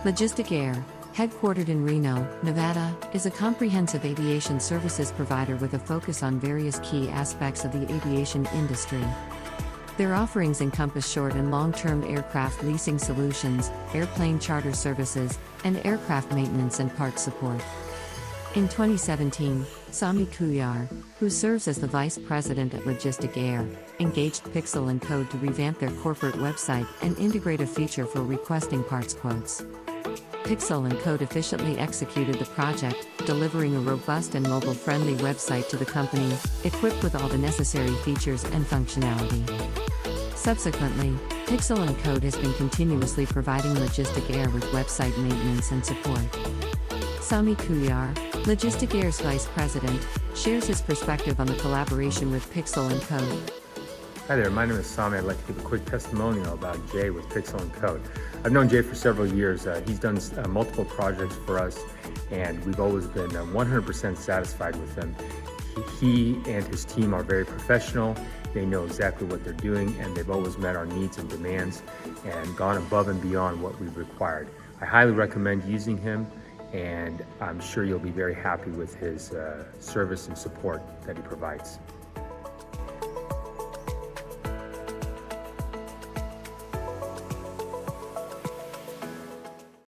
Logistic Air, headquartered in Reno, Nevada, is a comprehensive aviation services provider with a focus on various key aspects of the aviation industry. Their offerings encompass short and long-term aircraft leasing solutions, airplane charter services, and aircraft maintenance and parts support. In 2017, Sami Cooyar, who serves as the vice president at Logistic Air, engaged Pixel & Code to revamp their corporate website and integrate a feature for requesting parts quotes. Pixel & Code efficiently executed the project, delivering a robust and mobile-friendly website to the company, equipped with all the necessary features and functionality. Subsequently, Pixel & Code has been continuously providing Logistic Air with website maintenance and support. Sami Cooyar, Logistic Air's vice president, shares his perspective on the collaboration with Pixel & Code. Hi there, my name is Sami. I'd like to give a quick testimonial about Jay with Pixel & Code. I've known Jay for several years. He's done multiple projects for us, and we've always been 100% satisfied with him. He and his team are very professional. They know exactly what they're doing, and they've always met our needs and demands and gone above and beyond what we've required. I highly recommend using him, and I'm sure you'll be very happy with his service and support that he provides.